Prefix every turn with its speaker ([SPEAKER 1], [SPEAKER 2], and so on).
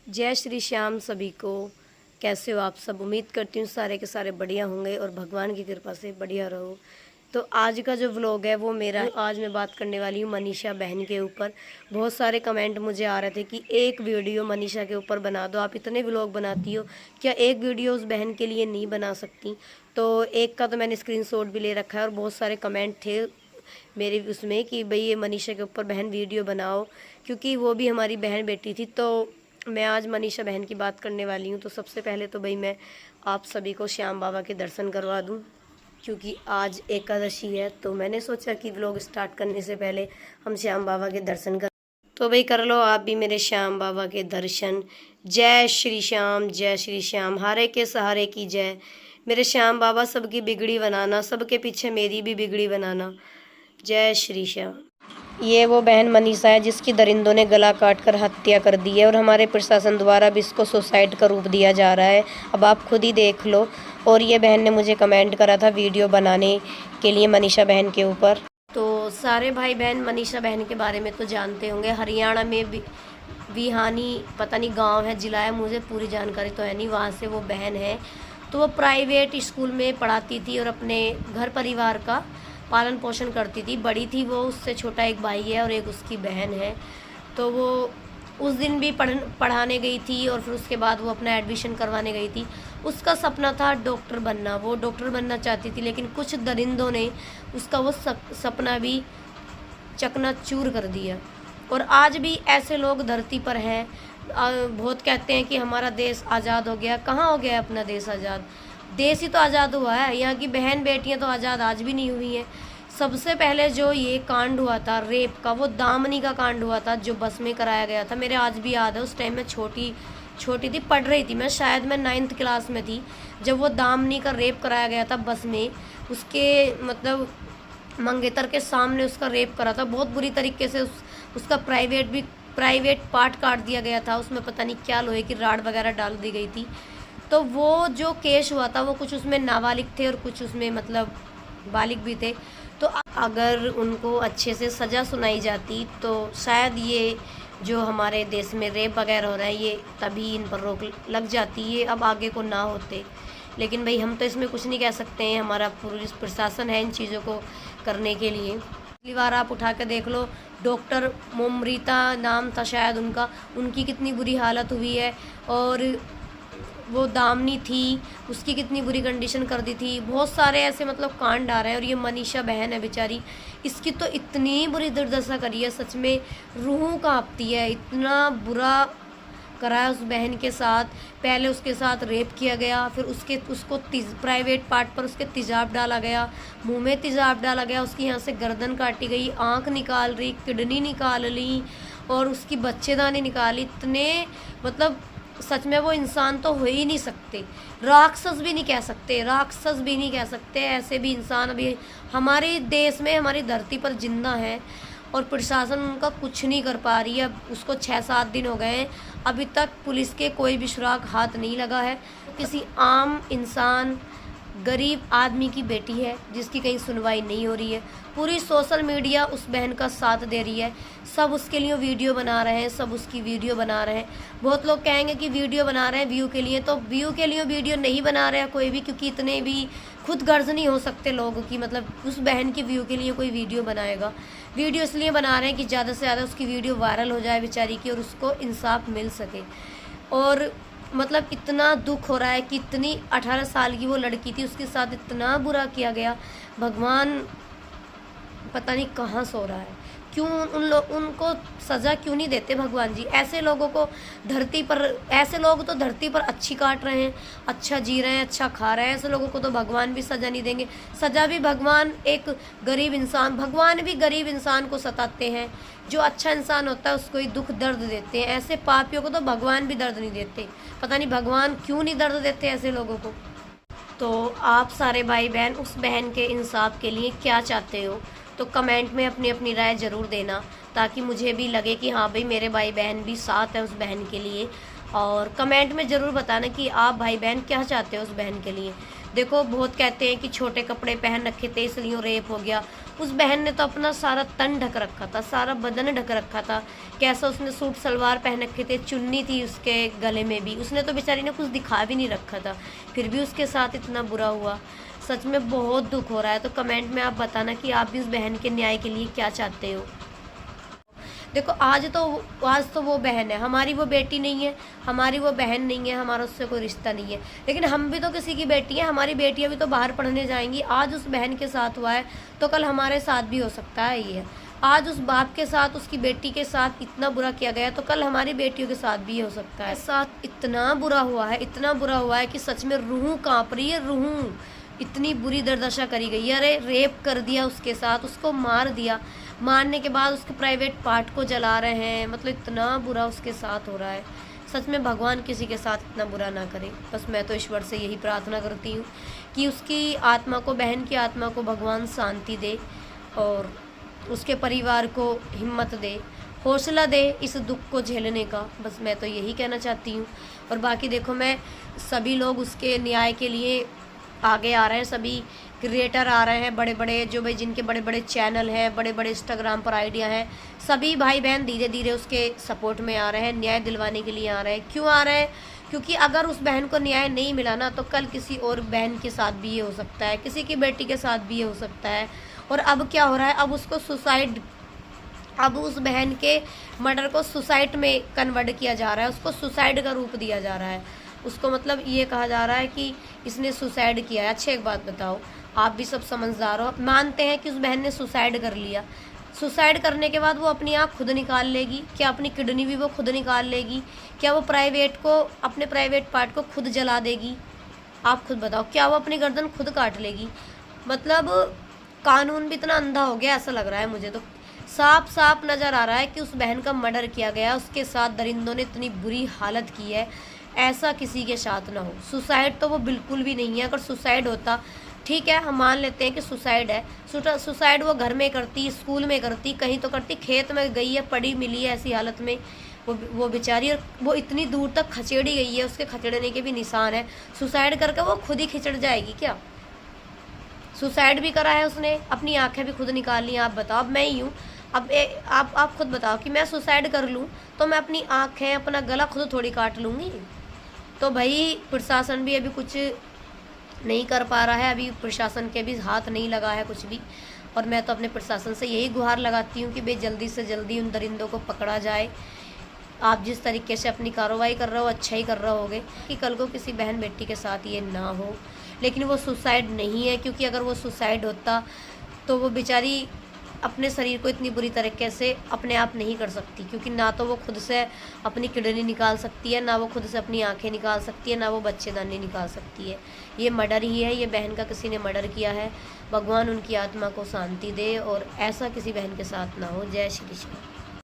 [SPEAKER 1] जय श्री श्याम सभी को। कैसे हो आप सब? उम्मीद करती हूँ सारे के सारे बढ़िया होंगे और भगवान की कृपा से बढ़िया रहो। तो आज का जो व्लॉग है वो मेरा, आज मैं बात करने वाली हूँ मनीषा बहन के ऊपर। बहुत सारे कमेंट मुझे आ रहे थे कि एक वीडियो मनीषा के ऊपर बना दो, आप इतने व्लॉग बनाती हो, क्या एक वीडियो उस बहन के लिए नहीं बना सकती? तो एक का तो मैंने स्क्रीनशॉट भी ले रखा है और बहुत सारे कमेंट थे मेरे उसमें कि भाई ये मनीषा के ऊपर बहन वीडियो बनाओ, क्योंकि वो भी हमारी बहन बेटी थी। तो मैं आज मनीषा बहन की बात करने वाली हूँ। तो सबसे पहले तो भाई मैं आप सभी को श्याम बाबा के दर्शन करवा दूँ, क्योंकि आज एकादशी है। तो मैंने सोचा कि व्लॉग स्टार्ट करने से पहले हम श्याम बाबा के दर्शन कर, तो भाई कर लो आप भी मेरे श्याम बाबा के दर्शन। जय श्री श्याम, जय श्री श्याम, हारे के सहारे की जय। मेरे श्याम बाबा सबकी बिगड़ी बनाना, सबके पीछे मेरी भी बिगड़ी बनाना। जय श्री श्याम। ये वो बहन मनीषा है जिसकी दरिंदों ने गला काट कर हत्या कर दी है और हमारे प्रशासन द्वारा भी इसको सुसाइड का रूप दिया जा रहा है। अब आप खुद ही देख लो। और ये बहन ने मुझे कमेंट करा था वीडियो बनाने के लिए मनीषा बहन के ऊपर। तो सारे भाई बहन मनीषा बहन के बारे में तो जानते होंगे। हरियाणा में विहानी पता नहीं गांव है, जिला है, मुझे पूरी जानकारी तो है नहीं। वहाँ से वो बहन है। तो वो प्राइवेट स्कूल में पढ़ाती थी और अपने घर परिवार का पालन पोषण करती थी। बड़ी थी वो, उससे छोटा एक भाई है और एक उसकी बहन है। तो वो उस दिन भी पढ़ाने गई थी और फिर उसके बाद वो अपना एडमिशन करवाने गई थी। उसका सपना था डॉक्टर बनना, वो डॉक्टर बनना चाहती थी, लेकिन कुछ दरिंदों ने उसका वो सपना भी चकनाचूर कर दिया। और आज भी ऐसे लोग धरती पर हैं। बहुत कहते हैं कि हमारा देश आज़ाद हो गया। कहाँ हो गया है अपना देश आज़ाद? देश ही तो आज़ाद हुआ है, यहाँ की बहन बेटियां तो आज़ाद आज भी नहीं हुई हैं। सबसे पहले जो ये कांड हुआ था रेप का, वो दामनी का कांड हुआ था जो बस में कराया गया था। मेरे आज भी याद है, उस टाइम में छोटी थी, पढ़ रही थी मैं, शायद मैं 9th क्लास में थी जब वो दामनी का रेप कराया गया था बस में। उसके मतलब मंगेतर के सामने उसका रेप करा था बहुत बुरी तरीके से। उसका प्राइवेट पार्ट काट दिया गया था। उसमें पता नहीं क्या लोहे की राड वगैरह डाल दी गई थी। तो वो जो केस हुआ था वो कुछ उसमें नाबालिग थे और कुछ उसमें मतलब बालिग भी थे। तो अगर उनको अच्छे से सज़ा सुनाई जाती तो शायद ये जो हमारे देश में रेप वगैरह हो रहा है ये तभी इन पर रोक लग जाती, ये अब आगे को ना होते। लेकिन भाई हम तो इसमें कुछ नहीं कह सकते हैं, हमारा पुलिस प्रशासन है इन चीज़ों को करने के लिए। पिछली बार आप उठा के देख लो, डॉक्टर मोमरीता नाम था शायद उनका, उनकी कितनी बुरी हालत हुई है। और वो दामनी थी, उसकी कितनी बुरी कंडीशन कर दी थी। बहुत सारे ऐसे मतलब कांड आ रहे हैं। और ये मनीषा बहन है बेचारी, इसकी तो इतनी बुरी दुर्दशा करी है, सच में रूह कांपती है। इतना बुरा करा है उस बहन के साथ। पहले उसके साथ रेप किया गया, फिर उसको प्राइवेट पार्ट पर उसके तेजाब डाला गया, मुंह में तेजाब डाला गया, उसकी यहाँ से गर्दन काटी गई, आँख निकाल रही, किडनी निकाल ली और उसकी बच्चेदानी निकाली। इतने मतलब सच में वो इंसान तो हो ही नहीं सकते, राक्षस भी नहीं कह सकते, राक्षस भी नहीं कह सकते। ऐसे भी इंसान अभी हमारे देश में, हमारी धरती पर जिंदा है और प्रशासन उनका कुछ नहीं कर पा रही है। अब उसको 6-7 दिन हो गए हैं, अभी तक पुलिस के कोई भी सुराग हाथ नहीं लगा है। किसी आम इंसान गरीब आदमी की बेटी है जिसकी कहीं सुनवाई नहीं हो रही है। पूरी सोशल मीडिया उस बहन का साथ दे रही है, सब उसके लिए वीडियो बना रहे हैं, सब उसकी वीडियो बना रहे हैं। बहुत लोग कहेंगे कि वीडियो बना रहे हैं व्यू के लिए, तो व्यू के लिए वीडियो नहीं बना रहे हैं कोई भी, क्योंकि इतने भी खुद गर्ज नहीं हो सकते लोगों की, मतलब उस बहन की व्यू के लिए कोई वीडियो बनाएगा। वीडियो इसलिए बना रहे हैं कि ज़्यादा से ज़्यादा उसकी वीडियो वायरल हो जाए बेचारी की और उसको इंसाफ मिल सके। और मतलब इतना दुख हो रहा है कि इतनी 18 साल की वो लड़की थी, उसके साथ इतना बुरा किया गया। भगवान पता नहीं कहाँ सो रहा है, क्यों उनको सज़ा क्यों नहीं देते भगवान जी? ऐसे लोगों को धरती पर, ऐसे लोग तो धरती पर अच्छी काट रहे हैं, अच्छा जी रहे हैं, अच्छा खा रहे हैं। ऐसे लोगों को तो भगवान भी सज़ा नहीं देंगे। सज़ा भी भगवान एक गरीब इंसान, भगवान भी गरीब इंसान को सताते हैं। जो अच्छा इंसान होता है उसको ही दुख दर्द देते हैं। ऐसे पापियों को तो भगवान भी दर्द नहीं देते। पता नहीं भगवान क्यों नहीं दर्द देते ऐसे लोगों को। तो आप सारे भाई बहन उस बहन के इंसाफ के लिए क्या चाहते हो? तो कमेंट में अपनी अपनी राय ज़रूर देना। ताकि मुझे भी लगे कि हाँ भाई मेरे भाई बहन भी साथ है उस बहन के लिए। और कमेंट में ज़रूर बताना कि आप भाई बहन क्या चाहते हो उस बहन के लिए। देखो बहुत कहते हैं कि छोटे कपड़े पहन रखे थे इसलिए रेप हो गया। उस बहन ने तो अपना सारा तन ढक रखा था, सारा बदन ढक रखा था। कैसा उसने सूट सलवार पहन रखे थे, चुन्नी थी उसके गले में भी, उसने तो बेचारी ने कुछ दिखा भी नहीं रखा था, फिर भी उसके साथ इतना बुरा हुआ। सच में बहुत दुख हो रहा है। तो कमेंट में आप बताना कि आप भी उस बहन के न्याय के लिए क्या चाहते हो। देखो आज तो वो बहन है, हमारी वो बेटी नहीं है, हमारी वो बहन नहीं है, हमारा उससे कोई रिश्ता नहीं है, लेकिन हम भी तो किसी की बेटी है, हमारी बेटियां भी तो बाहर पढ़ने जाएंगी। आज उस बहन के साथ हुआ है तो कल हमारे साथ भी हो सकता है। ये आज उस बाप के साथ उसकी बेटी के साथ इतना बुरा किया गया तो कल हमारी बेटियों के साथ भी हो सकता है। साथ इतना बुरा हुआ है, इतना बुरा हुआ है कि सच में रूह कांप रही है, रूह इतनी बुरी दुर्दशा करी गई है। अरे रेप कर दिया उसके साथ, उसको मार दिया, मारने के बाद उसके प्राइवेट पार्ट को जला रहे हैं। मतलब इतना बुरा उसके साथ हो रहा है। सच में भगवान किसी के साथ इतना बुरा ना करे। बस मैं तो ईश्वर से यही प्रार्थना करती हूँ कि उसकी आत्मा को, बहन की आत्मा को भगवान शांति दे और उसके परिवार को हिम्मत दे, हौसला दे इस दुख को झेलने का। बस मैं तो यही कहना चाहती हूँ। और बाकी देखो, मैं सभी लोग उसके न्याय के लिए आगे आ रहे हैं, सभी क्रिएटर आ रहे हैं, बड़े बड़े जो भाई जिनके बड़े बड़े चैनल हैं, बड़े बड़े इंस्टाग्राम पर आइडिया हैं, सभी भाई बहन धीरे धीरे उसके सपोर्ट में आ रहे हैं, न्याय दिलवाने के लिए आ रहे हैं। क्यों आ रहे हैं? क्योंकि अगर उस बहन को न्याय नहीं मिला ना तो कल किसी और बहन के साथ भी ये हो सकता है, किसी की बेटी के साथ भी ये हो सकता है। और अब क्या हो रहा है, अब उसको सुसाइड, अब उस बहन के मर्डर को सुसाइड में कन्वर्ट किया जा रहा है, उसको सुसाइड का रूप दिया जा रहा है। उसको मतलब ये कहा जा रहा है कि इसने सुसाइड किया है। अच्छा एक बात बताओ, आप भी सब समझदार हो, मानते हैं कि उस बहन ने सुसाइड कर लिया, सुसाइड करने के बाद वो अपनी आँख खुद निकाल लेगी क्या? अपनी किडनी भी वो खुद निकाल लेगी क्या? वो अपने प्राइवेट पार्ट को खुद जला देगी? आप खुद बताओ, क्या वो अपनी गर्दन खुद काट लेगी? मतलब कानून भी इतना अंधा हो गया ऐसा लग रहा है मुझे तो। साफ साफ नज़र आ रहा है कि उस बहन का मर्डर किया गया, उसके साथ दरिंदों ने इतनी बुरी हालत की है, ऐसा किसी के साथ ना हो। सुसाइड तो वो बिल्कुल भी नहीं है। अगर सुसाइड होता ठीक है, हम मान लेते हैं कि सुसाइड है, सुसाइड वो घर में करती, स्कूल में करती, कहीं तो करती, खेत में गई है, पड़ी मिली है ऐसी हालत में वो बेचारी, और वो इतनी दूर तक खचेड़ी गई है, उसके खचेड़ने के भी निशान है। सुसाइड करके वो खुद ही खिचड़ जाएगी क्या? सुसाइड भी करा है उसने, अपनी आंखें भी खुद निकाल ली। आप बताओ, अब मैं ही हूँ, अब आप खुद बताओ कि मैं सुसाइड कर लूँ तो मैं अपनी आंखें, अपना गला खुद थोड़ी काट लूँगी? तो भाई प्रशासन भी अभी कुछ नहीं कर पा रहा है, अभी प्रशासन के भी हाथ नहीं लगा है कुछ भी। और मैं तो अपने प्रशासन से यही गुहार लगाती हूँ कि भाई जल्दी से जल्दी उन दरिंदों को पकड़ा जाए। आप जिस तरीके से अपनी कार्रवाई कर रहे हो अच्छा ही कर रहे होगे कि कल को किसी बहन बेटी के साथ ये ना हो। लेकिन वो सुसाइड नहीं है, क्योंकि अगर वो सुसाइड होता तो वो बेचारी अपने शरीर को इतनी बुरी तरीके से अपने आप नहीं कर सकती, क्योंकि ना तो वो खुद से अपनी किडनी निकाल सकती है, ना वो खुद से अपनी आंखें निकाल सकती है, ना वो बच्चेदानी निकाल सकती है। ये मर्डर ही है, ये बहन का किसी ने मर्डर किया है। भगवान उनकी आत्मा को शांति दे और ऐसा किसी बहन के साथ ना हो। जय श्री कृष्ण।